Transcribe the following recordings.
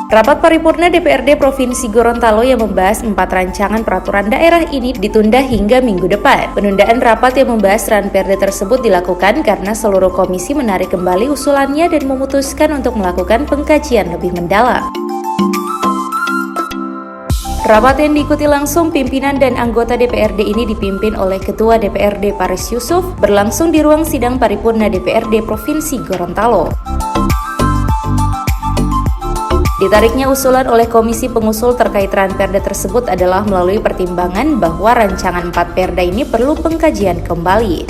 Rapat paripurna DPRD Provinsi Gorontalo yang membahas 4 rancangan peraturan daerah ini ditunda hingga minggu depan. Penundaan rapat yang membahas Ranperda tersebut dilakukan karena seluruh komisi menarik kembali usulannya dan memutuskan untuk melakukan pengkajian lebih mendalam. Rapat yang diikuti langsung pimpinan dan anggota DPRD ini dipimpin oleh Ketua DPRD Paris Yusuf, berlangsung di ruang sidang paripurna DPRD Provinsi Gorontalo. Ditariknya usulan oleh komisi pengusul terkait Ranperda tersebut adalah melalui pertimbangan bahwa rancangan 4 perda ini perlu pengkajian kembali.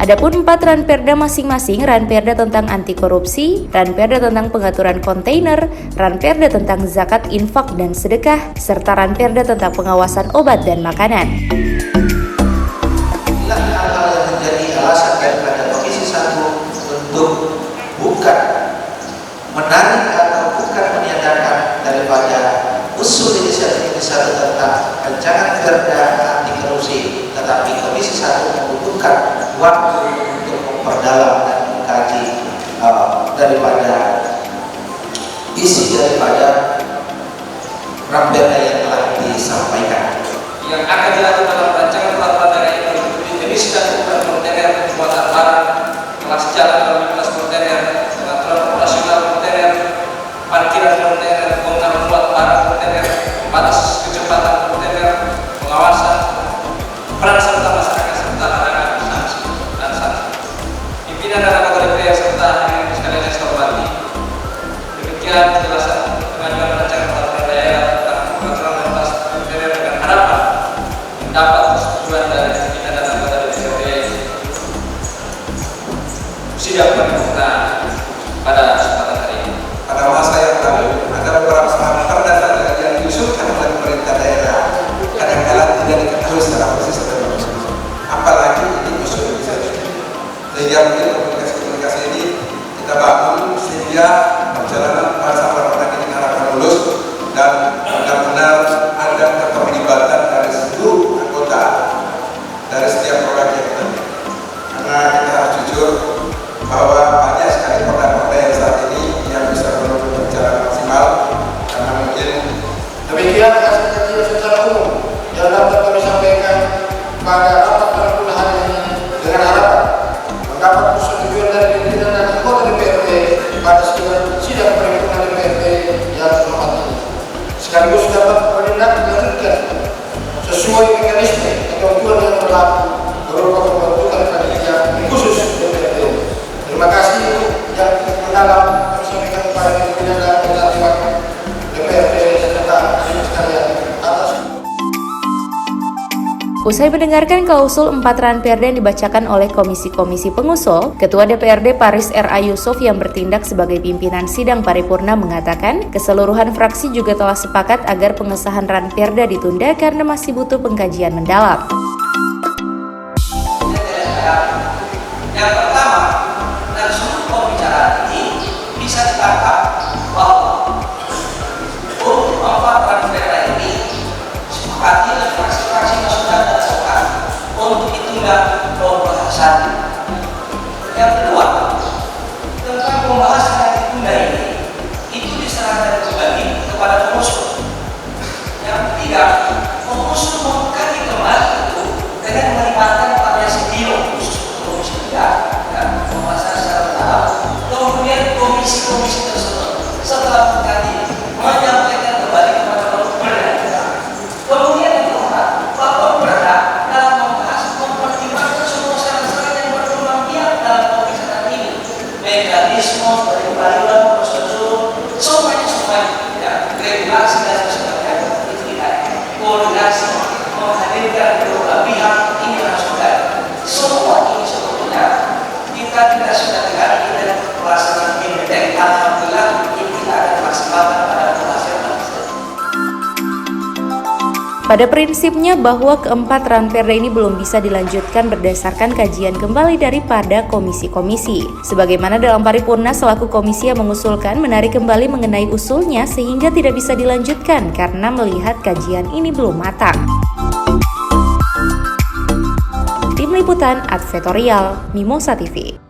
Adapun 4 Ranperda masing-masing, Ranperda tentang anti korupsi, Ranperda tentang pengaturan kontainer, Ranperda tentang zakat, infak, dan sedekah, serta Ranperda tentang pengawasan obat dan makanan. Inilah hal-hal yang menjadi alasan daripada Komisi 1 untuk bukan menarik atau bukan meniadakan daripada usul inisiatif Komisi 1 tentang rancangan perda anti korupsi, tetapi Komisi 1 membutuhkan waktu untuk memperdalam dan mengkaji daripada isi daripada Ranperda yang telah disampaikan. Yang akan diatur dalam rancangan peraturan daerah ini emisi dan ukuran kontainer, muatan barang, kelas jalan lalu lintas kontainer, pengaturan operasional kontainer, parkiran kontainer, bongkar muat barang kontainer, batas kecepatan kontainer, pengawasan, peran serta masyarakat serta larangan sanksi dan sanksi. Pimpinan dan anggota DPR serta hadirin sekalian yang saya hormati. Demikian penjelasan pengajuan rancangan peraturan daerah tentang pengaturan lalu lintas kontainer dengan harapan mendapat persetujuan dari pimpinan dan anggota DPRD sidang paripurna pada kesempatan hari ini. Pada masa yang lalu ada beberapa perda yang diusulkan oleh pemerintah daerah kadang-kadang tidak diketahui secara persis oleh Komisi. Apalagi ini usul inisiatif. Sehingga mungkin komunikasi ini kita bangun sehingga perjalanan masa perda ini harapan lulus dan benar-benar ada keterlibatan dari seluruh anggota dari setiap program yang kita. Karena kita harus jujur bahwa banyak sekali perda-perda yang saat ini yang bisa belum berjalan maksimal karena mungkin demikian hasil kajian secara umum yang dapat kami sampaikan pada rapat paripurna hari ini dengan harapan mendapat persetujuan dari pimpinan dan anggota DPRD pada sidang paripurna DPRD yang hormat ini, sekaligus dapat menindaklanjutkan sesuai mekanisme ketentuan yang berlaku berupa pembentukan panitia khusus DPRD. Terima kasih yang mendalam kami sampaikan kepada pimpinan dan anggota DPRD serta hadirin sekalian atas. Usai mendengarkan klausul 4 Ranperda yang dibacakan oleh komisi-komisi pengusul, Ketua DPRD Paris R.A. Yusuf yang bertindak sebagai pimpinan sidang paripurna mengatakan keseluruhan fraksi juga telah sepakat agar pengesahan Ranperda ditunda karena masih butuh pengkajian mendalam. Yang pertama, dari seluruh pembicaraan ini bisa ditangkap bahwa untuk 4 Ranperda ini sepakati oleh fraksi-fraksi yang sudah dilakukan untuk ditunda pembahasan. Yang kedua, tentang pembahasan yang ditunda ini itu diserahkan kembali kepada pengusul. Yang ketiga, pengusul mengkaji kembali itu dengan melibatkan variasi biro khusus komisi 3 dan pembahasan secara bertahap. Kemudian komisi-komisi tersebut setelah mengkaji menyampaikan kembali kepada pemerintah. Kemudian yang keempat, bahwa pemerintah dalam membahas mempertimbangkan semua syarat-syarat yang berkembang biak dalam pembicaraan ini, mekanisme, peribadian, prosedur, semuanya ya, regulasi dan sebagainya itu tidak koordinasi menghadirkan kedua pihak ini langsung semua ini sebetulnya kita tidak sudah dengar dan pelaksanaan ini. Alhamdulillah ini kita akan maksimalkan pada pelaksanaan. Pada prinsipnya bahwa keempat Ranperda ini belum bisa dilanjutkan berdasarkan kajian kembali daripada komisi-komisi. Sebagaimana dalam paripurna selaku komisi yang mengusulkan menarik kembali mengenai usulnya sehingga tidak bisa dilanjutkan karena melihat kajian ini belum matang. Tim Liputan Advertorial Mimosa TV.